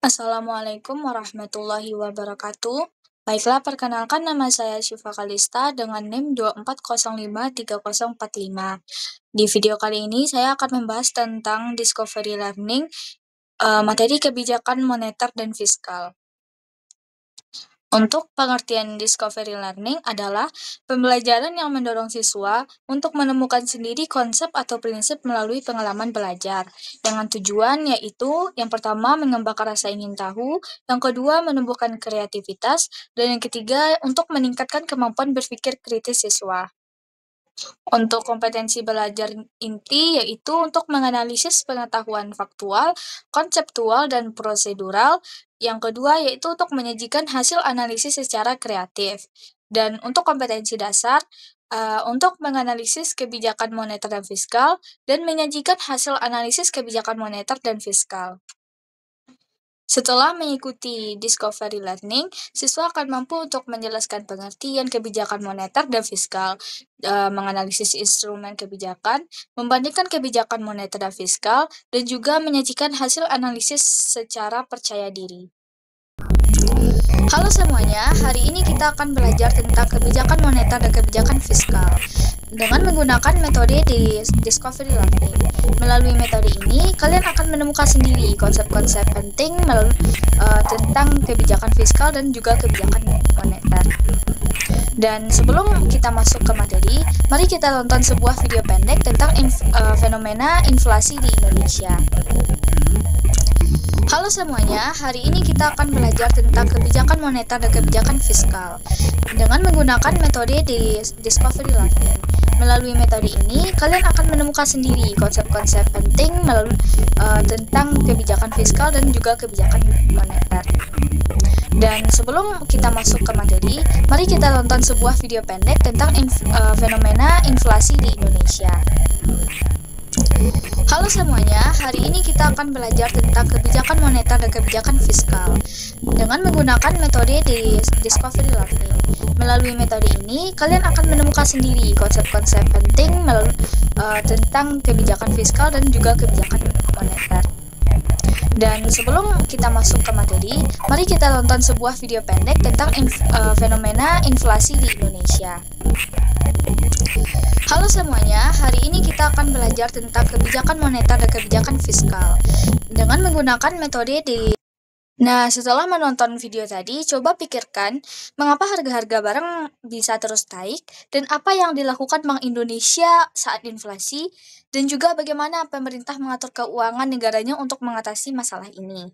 Assalamualaikum warahmatullahi wabarakatuh. Baiklah, perkenalkan nama saya Syifa Kalista dengan NIM 2405345. Di video kali ini saya akan membahas tentang discovery learning, materi kebijakan moneter dan fiskal. Untuk pengertian discovery learning adalah pembelajaran yang mendorong siswa untuk menemukan sendiri konsep atau prinsip melalui pengalaman belajar, dengan tujuan yaitu yang pertama mengembangkan rasa ingin tahu, yang kedua menumbuhkan kreativitas, dan yang ketiga untuk meningkatkan kemampuan berpikir kritis siswa. Untuk kompetensi belajar inti yaitu untuk menganalisis pengetahuan faktual, konseptual, dan prosedural. Yang kedua yaitu untuk menyajikan hasil analisis secara kreatif. Dan untuk kompetensi dasar, untuk menganalisis kebijakan moneter dan fiskal, dan menyajikan hasil analisis kebijakan moneter dan fiskal. Setelah mengikuti discovery learning, siswa akan mampu untuk menjelaskan pengertian kebijakan moneter dan fiskal, menganalisis instrumen kebijakan, membandingkan kebijakan moneter dan fiskal, dan juga menyajikan hasil analisis secara percaya diri. Halo semuanya, hari ini kita akan belajar tentang kebijakan moneter dan kebijakan fiskal dengan menggunakan metode discovery learning. Melalui metode ini, kalian akan menemukan sendiri konsep-konsep penting tentang kebijakan fiskal dan juga kebijakan moneter. Dan sebelum kita masuk ke materi, mari kita tonton sebuah video pendek tentang fenomena inflasi di Indonesia. Halo semuanya, hari ini kita akan belajar tentang kebijakan moneter dan kebijakan fiskal dengan menggunakan metode discovery learning. Melalui metode ini, kalian akan menemukan sendiri konsep-konsep penting tentang kebijakan fiskal dan juga kebijakan moneter. Dan sebelum kita masuk ke materi, mari kita tonton sebuah video pendek tentang fenomena inflasi di Indonesia. Halo semuanya, hari ini kita akan belajar tentang kebijakan moneter dan kebijakan fiskal dengan menggunakan metode discovery learning. Melalui metode ini, kalian akan menemukan sendiri konsep-konsep penting tentang kebijakan fiskal dan juga kebijakan moneter. Dan sebelum kita masuk ke materi, mari kita tonton sebuah video pendek tentang fenomena inflasi di Indonesia. Halo semuanya, hari ini kita akan belajar tentang kebijakan moneter dan kebijakan fiskal dengan menggunakan metode Nah, setelah menonton video tadi, coba pikirkan mengapa harga-harga barang bisa terus naik dan apa yang dilakukan Bank Indonesia saat inflasi dan juga bagaimana pemerintah mengatur keuangan negaranya untuk mengatasi masalah ini.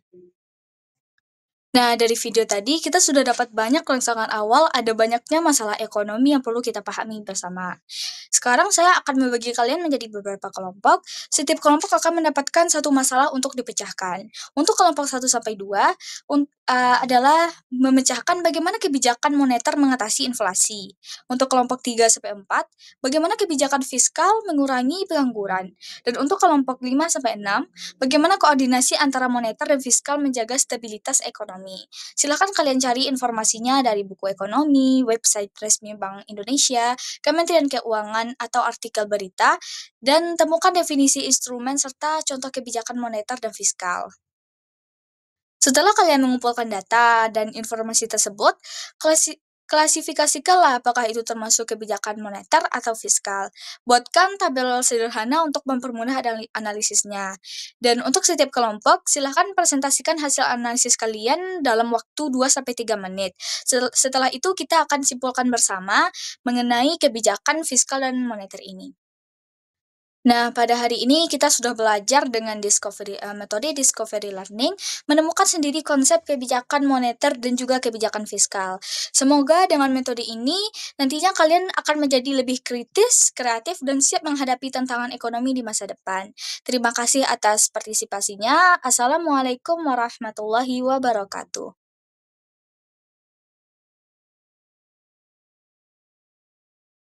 Nah, dari video tadi kita sudah dapat banyak rangsangan awal ada banyaknya masalah ekonomi yang perlu kita pahami bersama. Sekarang saya akan membagi kalian menjadi beberapa kelompok. Setiap kelompok akan mendapatkan satu masalah untuk dipecahkan. Untuk kelompok 1-2 adalah memecahkan bagaimana kebijakan moneter mengatasi inflasi. Untuk kelompok 3-4, bagaimana kebijakan fiskal mengurangi pengangguran. Dan untuk kelompok 5-6, bagaimana koordinasi antara moneter dan fiskal menjaga stabilitas ekonomi. Silakan kalian cari informasinya dari buku ekonomi, website resmi Bank Indonesia, Kementerian Keuangan, atau artikel berita, dan temukan definisi instrumen serta contoh kebijakan moneter dan fiskal. Setelah kalian mengumpulkan data dan informasi tersebut, klasifikasikanlah apakah itu termasuk kebijakan moneter atau fiskal. Buatkan tabel sederhana untuk mempermudah analisisnya. Dan untuk setiap kelompok, silakan presentasikan hasil analisis kalian dalam waktu 2-3 menit. Setelah itu kita akan simpulkan bersama mengenai kebijakan fiskal dan moneter ini. Nah, pada hari ini kita sudah belajar dengan metode discovery learning, menemukan sendiri konsep kebijakan moneter dan juga kebijakan fiskal. Semoga dengan metode ini nantinya kalian akan menjadi lebih kritis, kreatif, dan siap menghadapi tantangan ekonomi di masa depan. Terima kasih atas partisipasinya. Assalamualaikum warahmatullahi wabarakatuh.